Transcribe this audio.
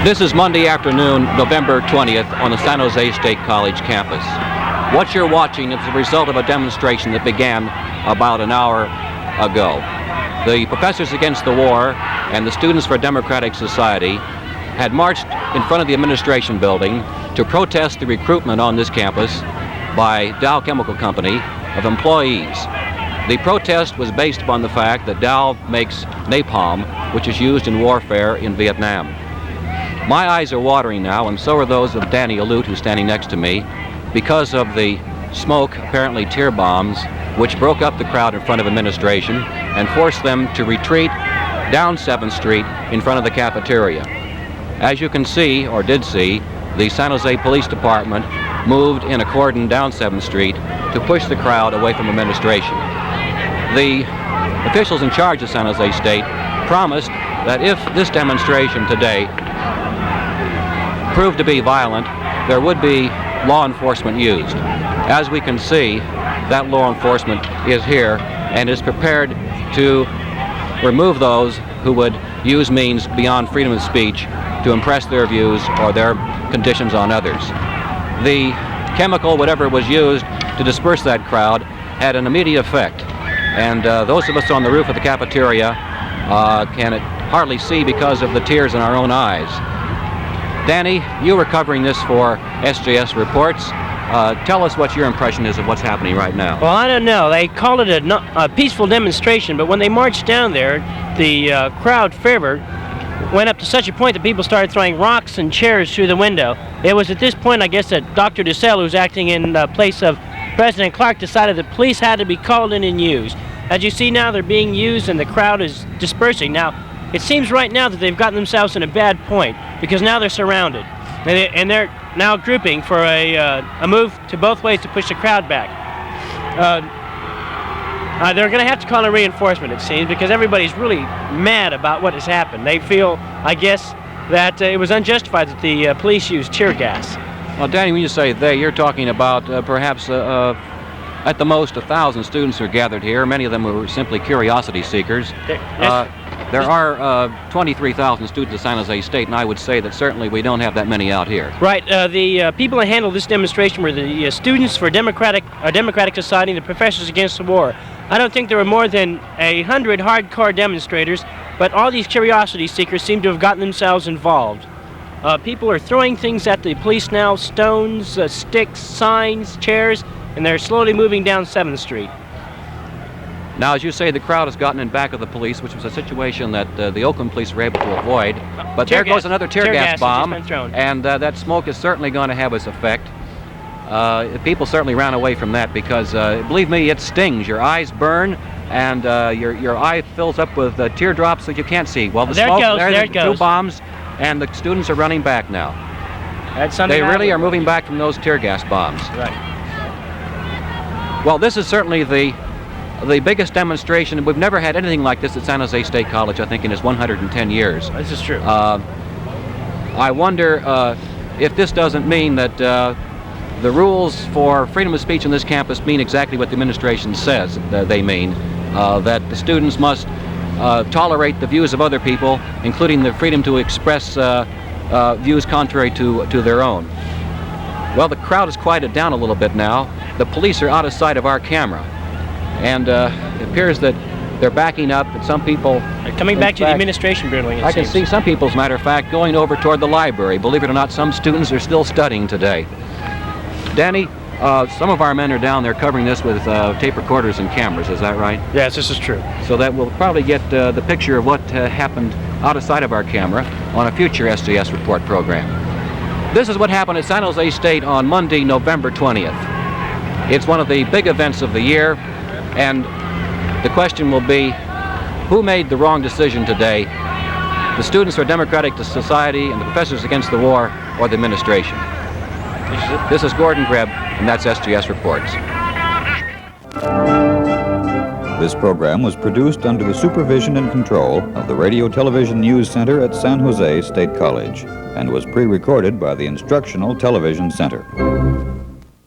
This is Monday afternoon, November 20th, on the San Jose State College campus. What you're watching is the result of a demonstration that began about an hour ago. The Professors Against the War and the Students for a Democratic Society had marched in front of the administration building to protest the recruitment on this campus by Dow Chemical Company of employees. The protest was based upon the fact that Dow makes napalm, which is used in warfare in Vietnam. My eyes are watering now, and so are those of Danny Alute, who's standing next to me, because of the smoke, apparently tear bombs, which broke up the crowd in front of administration and forced them to retreat down 7th Street in front of the cafeteria. As you can see, or did see, the San Jose Police Department moved in a cordon down 7th Street to push the crowd away from administration. The officials in charge of San Jose State promised that if this demonstration today proved to be violent, there would be law enforcement used. As we can see, that law enforcement is here and is prepared to remove those who would use means beyond freedom of speech to impress their views or their conditions on others. The chemical, whatever was used to disperse that crowd, had an immediate effect. And those of us on the roof of the cafeteria can hardly see because of the tears in our own eyes. Danny, you were covering this for SJS Reports. Tell us what your impression is of what's happening right now. Well, I don't know. They called it a peaceful demonstration, but when they marched down there, the crowd fervor went up to such a point that people started throwing rocks and chairs through the window. It was at this point, I guess, that Dr. DeSalle, who's acting in place of President Clark, decided that police had to be called in and used. As you see now, they're being used and the crowd is dispersing. Now, it seems right now that they've gotten themselves in a bad point because now they're surrounded. And they're now grouping for a move to both ways to push the crowd back. They're going to have to call in reinforcement, it seems, because everybody's really mad about what has happened. They feel, I guess, that it was unjustified that the police used tear gas. Well, Danny, when you say they, you're talking about perhaps at the most 1,000 students are gathered here. Many of them were simply curiosity seekers. There are 23,000 students at San Jose State, and I would say that certainly we don't have that many out here. Right. The people that handled this demonstration were the Students for a Democratic Society and the Professors Against the War. I don't think there were more than 100 hardcore demonstrators, but all these curiosity seekers seem to have gotten themselves involved. People are throwing things at the police now, stones, sticks, signs, chairs, and they're slowly moving down 7th Street. Now, as you say, the crowd has gotten in back of the police, which was a situation that the Oakland police were able to avoid. But there goes another tear gas bomb, and that smoke is certainly going to have its effect. People certainly ran away from that because, believe me, it stings. Your eyes burn, and your eye fills up with teardrops that you can't see. Well, the smoke, there it goes. 2 bombs, and the students are running back now. They really are moving back from those tear gas bombs. Right. Well, this is certainly the biggest demonstration. We've never had anything like this at San Jose State College, I think, in its 110 years. This is true. I wonder if this doesn't mean that the rules for freedom of speech on this campus mean exactly what the administration says they mean, that the students must tolerate the views of other people, including the freedom to express views contrary to their own. Well, the crowd has quieted down a little bit now. The police are out of sight of our camera. And it appears that they're backing up, and some people... They're coming back to the administration building, I can see some people, as a matter of fact, going over toward the library. Believe it or not, some students are still studying today. Danny, some of our men are down there covering this with tape recorders and cameras, is that right? Yes, this is true. So that we'll probably get the picture of what happened out of sight of our camera on a future SJS Report program. This is what happened at San Jose State on Monday, November 20th. It's one of the big events of the year. And the question will be, who made the wrong decision today? The Students for a Democratic Society and the Professors Against the War, or the administration? This is Gordon Greb, and that's SJS Reports. This program was produced under the supervision and control of the Radio Television News Center at San Jose State College and was pre-recorded by the Instructional Television Center.